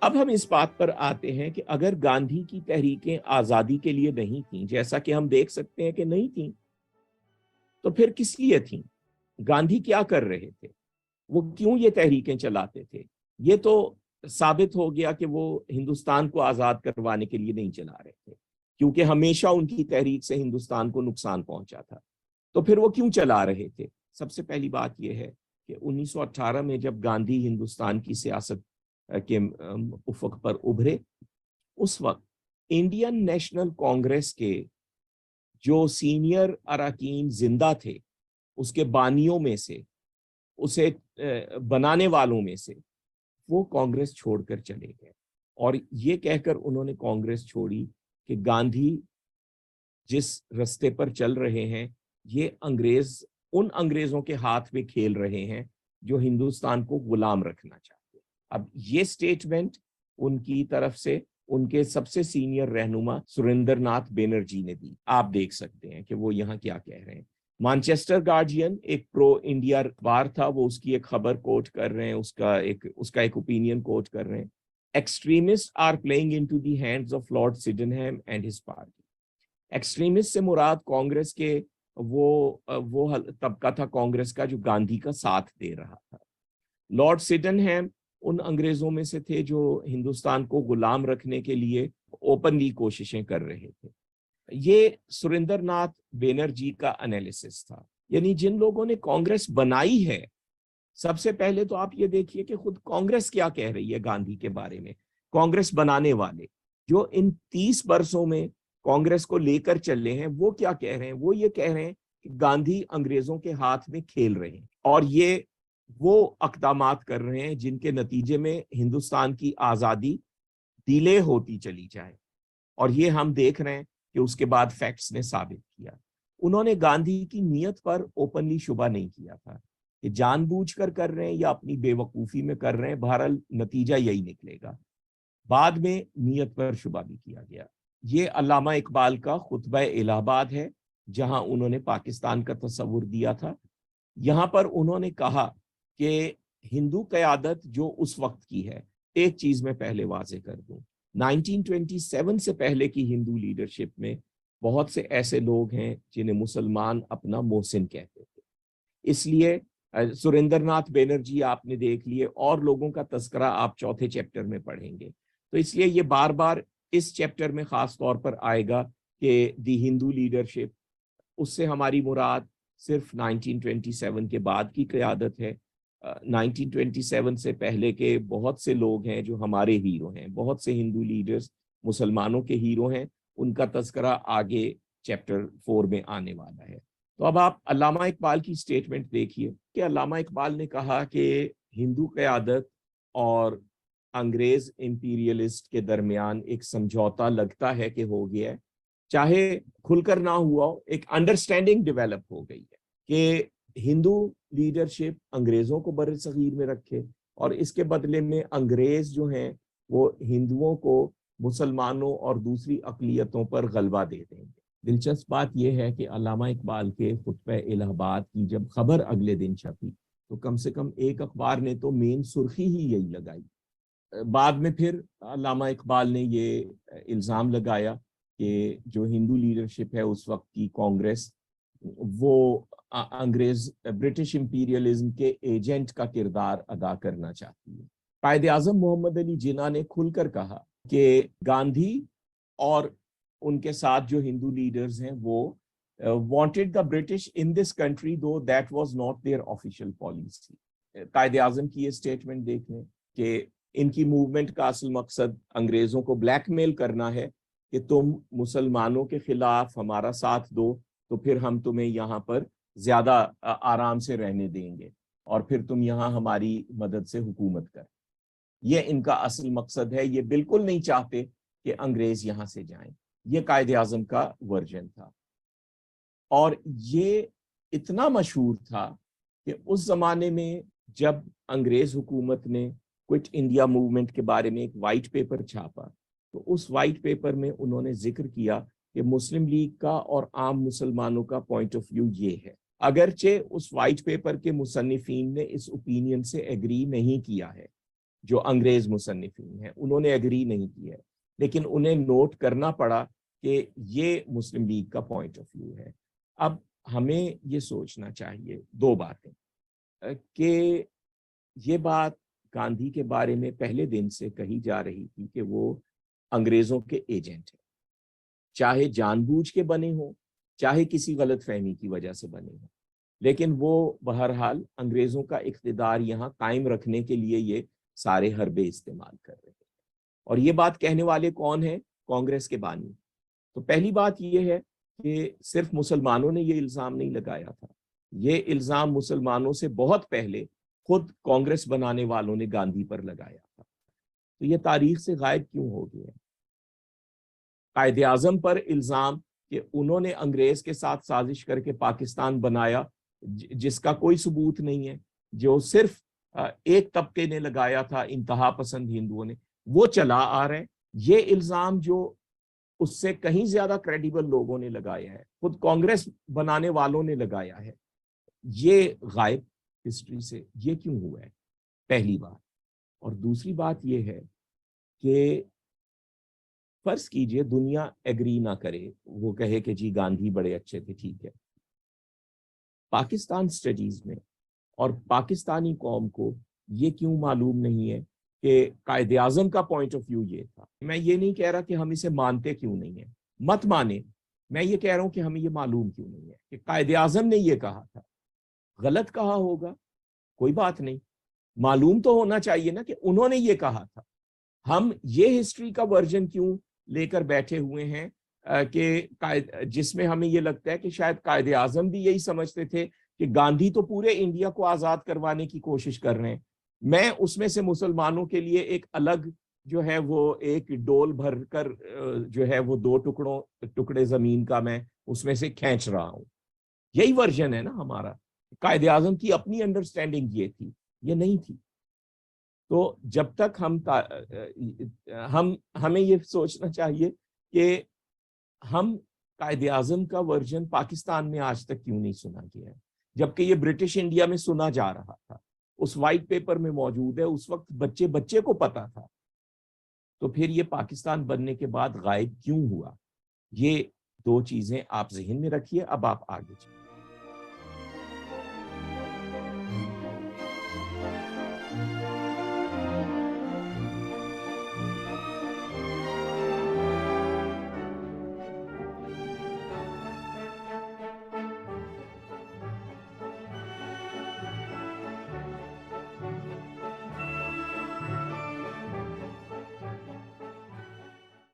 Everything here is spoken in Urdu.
اب ہم اس بات پر آتے ہیں کہ اگر گاندھی کی تحریکیں آزادی کے لیے نہیں تھیں، جیسا کہ ہم دیکھ سکتے ہیں کہ نہیں تھیں، تو پھر کس لیے تھیں؟ گاندھی کیا کر رہے تھے؟ وہ کیوں یہ تحریکیں چلاتے تھے؟ یہ تو ثابت ہو گیا کہ وہ ہندوستان کو آزاد کروانے کے لیے نہیں چلا رہے تھے، کیونکہ ہمیشہ ان کی تحریک سے ہندوستان کو نقصان پہنچا تھا۔ تو پھر وہ کیوں چلا رہے تھے؟ سب سے پہلی بات یہ ہے کہ 1918 میں جب گاندھی ہندوستان کی سیاست کے افق پر ابھرے، اس وقت انڈین نیشنل کانگریس کے جو سینئر اراکین زندہ تھے، اس کے بانیوں میں سے، اسے بنانے والوں میں سے، وہ کانگریس چھوڑ کر چلے گئے، اور یہ کہہ کر انہوں نے کانگریس چھوڑی کہ گاندھی جس رستے پر چل رہے ہیں، یہ ان انگریزوں کے ہاتھ میں کھیل رہے ہیں جو ہندوستان کو غلام رکھنا چاہتے ہیں۔ اب یہ سٹیٹمنٹ ان کی طرف سے ان کے سب سے سینئر رہنما سریندر ناتھ بینرجی نے دی۔ آپ دیکھ سکتے ہیں کہ وہ یہاں کیا کہہ رہے ہیں۔ مانچسٹر گارڈین ایک پرو انڈیا اخبار تھا، وہ اس کی ایک خبر کوٹ کر رہے ہیں، اس کا ایک اوپینین کوٹ کر رہے ہیں۔ Extremist are playing into the hands of Lord Sydenham and his party. Extremist سے مراد کانگریس کے وہ طبقہ تھا کانگریس کا جو گاندھی کا ساتھ دے رہا تھا۔ لارڈ سڈنہم ان انگریزوں میں سے تھے جو ہندوستان کو غلام رکھنے کے لیے اوپنلی کوششیں کر رہے تھے۔ یہ سریندر ناتھ بینرجی کا انالیسس تھا، یعنی جن لوگوں نے کانگریس بنائی ہے، سب سے پہلے تو آپ یہ دیکھیے کہ خود کانگریس کیا کہہ رہی ہے گاندھی کے بارے میں۔ کانگریس بنانے والے جو ان 30 برسوں میں کانگریس کو لے کر چلے ہیں، وہ کیا کہہ رہے ہیں؟ وہ یہ کہہ رہے ہیں کہ گاندھی انگریزوں کے ہاتھ میں کھیل رہے ہیں، اور یہ وہ اقدامات کر رہے ہیں جن کے نتیجے میں ہندوستان کی آزادی ڈیلے ہوتی چلی جائے، اور یہ ہم دیکھ رہے ہیں کہ اس کے بعد فیکٹس نے ثابت کیا۔ انہوں نے گاندھی کی نیت پر اوپنلی شبہ نہیں کیا تھا کہ جان بوجھ کر رہے ہیں یا اپنی بے وقوفی میں کر رہے ہیں، بہرحال نتیجہ یہی نکلے گا۔ بعد میں نیت پر شبہ بھی کیا گیا۔ یہ علامہ اقبال کا خطبہ الہ آباد ہے، جہاں انہوں نے پاکستان کا تصور دیا تھا۔ یہاں پر انہوں نے کہا کہ ہندو قیادت جو اس وقت کی ہے، ایک چیز میں پہلے واضح کر دوں، 1927 سے پہلے کی ہندو لیڈرشپ میں بہت سے ایسے لوگ ہیں جنہیں مسلمان اپنا محسن کہتے تھے۔ اس لیے سریندر ناتھ بینرجی آپ نے دیکھ لیے، اور لوگوں کا تذکرہ آپ 4تھے چیپٹر میں پڑھیں گے، تو اس لیے یہ بار بار اس چیپٹر میں خاص طور پر آئے گا کہ دی ہندو لیڈرشپ، اس سے ہماری مراد صرف 1927 کے بعد کی قیادت ہے۔ 1927 سے پہلے کے بہت سے لوگ ہیں جو ہمارے ہیرو ہیں، بہت سے ہندو لیڈرز مسلمانوں کے ہیرو ہیں، ان کا تذکرہ آگے چیپٹر 4 میں آنے والا ہے۔ تو اب آپ علامہ اقبال کی سٹیٹمنٹ دیکھیے کہ علامہ اقبال نے کہا کہ ہندو قیادت اور انگریز امپیریلسٹ کے درمیان ایک سمجھوتا لگتا ہے کہ ہو گیا ہے، چاہے کھل کر نہ ہوا ہو، ایک انڈرسٹینڈنگ ڈیولپ ہو گئی ہے کہ ہندو لیڈرشپ انگریزوں کو بر صغیر میں رکھے، اور اس کے بدلے میں انگریز جو ہیں وہ ہندوؤں کو مسلمانوں اور دوسری اقلیتوں پر غلبہ دے دیں گے۔ دلچسپ بات یہ ہے کہ علامہ اقبال کے خطبہ الہ آباد کی جب خبر اگلے دن چھپی تو کم سے کم ایک اخبار نے تو مین سرخی ہی یہی لگائی۔ بعد میں پھر علامہ اقبال نے یہ الزام لگایا کہ جو ہندو لیڈرشپ ہے اس وقت کی کانگریس، وہ انگریز برٹش امپیریلزم کے ایجنٹ کا کردار ادا کرنا چاہتی ہے۔ قائد اعظم محمد علی جناح نے کھل کر کہا کہ گاندھی اور ان کے ساتھ جو ہندو لیڈرز ہیں وہ wanted the British in this country though that was not their official policy۔ Quaid Azam کی یہ سٹیٹمنٹ دیکھ لیں کہ ان کی موومنٹ کا اصل مقصد انگریزوں کو بلیک میل کرنا ہے کہ تم مسلمانوں کے خلاف ہمارا ساتھ دو تو پھر ہم تمہیں یہاں پر زیادہ آرام سے رہنے دیں گے، اور پھر تم یہاں ہماری مدد سے حکومت کر۔ یہ ان کا اصل مقصد ہے، یہ بالکل نہیں چاہتے کہ انگریز یہاں سے جائیں۔ یہ قائد اعظم کا ورژن تھا، اور یہ اتنا مشہور تھا کہ اس زمانے میں جب انگریز حکومت نے کوئٹ انڈیا موومنٹ کے بارے میں ایک وائٹ پیپر چھاپا تو اس وائٹ پیپر میں انہوں نے ذکر کیا کہ مسلم لیگ کا اور عام مسلمانوں کا پوائنٹ آف ویو یہ ہے، اگرچہ اس وائٹ پیپر کے مصنفین نے اس اوپینین سے ایگری نہیں کیا ہے، جو انگریز مصنفین ہیں انہوں نے اگری نہیں کی ہے، لیکن انہیں نوٹ کرنا پڑا کہ یہ مسلم لیگ کا پوائنٹ آف ویو ہے۔ اب ہمیں یہ سوچنا چاہیے دو باتیں، کہ یہ بات گاندھی کے بارے میں پہلے دن سے کہی جا رہی تھی کہ وہ انگریزوں کے ایجنٹ ہیں، چاہے جان بوجھ کے بنے ہوں، چاہے کسی غلط فہمی کی وجہ سے بنے ہوں، لیکن وہ بہرحال انگریزوں کا اقتدار یہاں قائم رکھنے کے لیے یہ سارے حربے استعمال کر رہے ہیں۔ اور یہ بات کہنے والے کون ہیں؟ کانگریس کے بانی۔ تو پہلی بات یہ ہے کہ صرف مسلمانوں نے یہ الزام نہیں لگایا تھا، یہ الزام مسلمانوں سے بہت پہلے خود کانگریس بنانے والوں نے گاندھی پر لگایا تھا۔ تو یہ تاریخ سے غائب کیوں ہو گیا؟ قائد اعظم پر الزام کہ انہوں نے انگریز کے ساتھ سازش کر کے پاکستان بنایا، جس کا کوئی ثبوت نہیں ہے، جو صرف ایک طبقے نے لگایا تھا، انتہا پسند ہندوؤں نے، وہ چلا آ رہا ہے۔ یہ الزام جو اس سے کہیں زیادہ کریڈیبل لوگوں نے لگایا ہے، خود کانگریس بنانے والوں نے لگایا ہے، یہ غائب ہسٹری سے یہ کیوں ہوا ہے؟ پہلی بات۔ اور دوسری بات یہ ہے کہ فرض کیجئے دنیا ایگری نہ کرے، وہ کہے کہ جی گاندھی بڑے اچھے تھے، ٹھیک ہے، پاکستان سٹڈیز میں اور پاکستانی قوم کو یہ کیوں معلوم نہیں ہے کہ قائد اعظم کا پوائنٹ آف ویو یہ تھا؟ میں یہ نہیں کہہ رہا کہ ہم اسے مانتے کیوں نہیں ہیں، مت مانے، میں یہ کہہ رہا ہوں کہ ہمیں یہ معلوم کیوں نہیں ہے کہ قائد اعظم نے یہ کہا تھا۔ غلط کہا ہوگا، کوئی بات نہیں، معلوم تو ہونا چاہیے نا کہ انہوں نے یہ کہا تھا۔ ہم یہ ہسٹری کا ورژن کیوں لے کر بیٹھے ہوئے ہیں کہ جس میں ہمیں یہ لگتا ہے کہ شاید قائد اعظم بھی یہی سمجھتے تھے کہ گاندھی تو پورے انڈیا کو آزاد کروانے کی کوشش کر رہے ہیں، میں اس میں سے مسلمانوں کے لیے ایک الگ جو ہے وہ ایک ڈول بھر کر جو ہے وہ دو ٹکڑے زمین کا میں اس میں سے کھینچ رہا ہوں۔ یہی ورژن ہے نا ہمارا۔ قائد اعظم کی اپنی انڈرسٹینڈنگ یہ تھی، یہ نہیں تھی۔ تو جب تک ہمیں یہ سوچنا چاہیے کہ ہم قائد اعظم کا ورژن پاکستان میں آج تک کیوں نہیں سنا گیا ہے، جبکہ یہ برٹش انڈیا میں سنا جا رہا تھا، اس وائٹ پیپر میں موجود ہے، اس وقت بچے کو پتا تھا۔ تو پھر یہ پاکستان بننے کے بعد غائب کیوں ہوا؟ یہ دو چیزیں آپ ذہن میں رکھیے۔ اب آپ آگے چلیں۔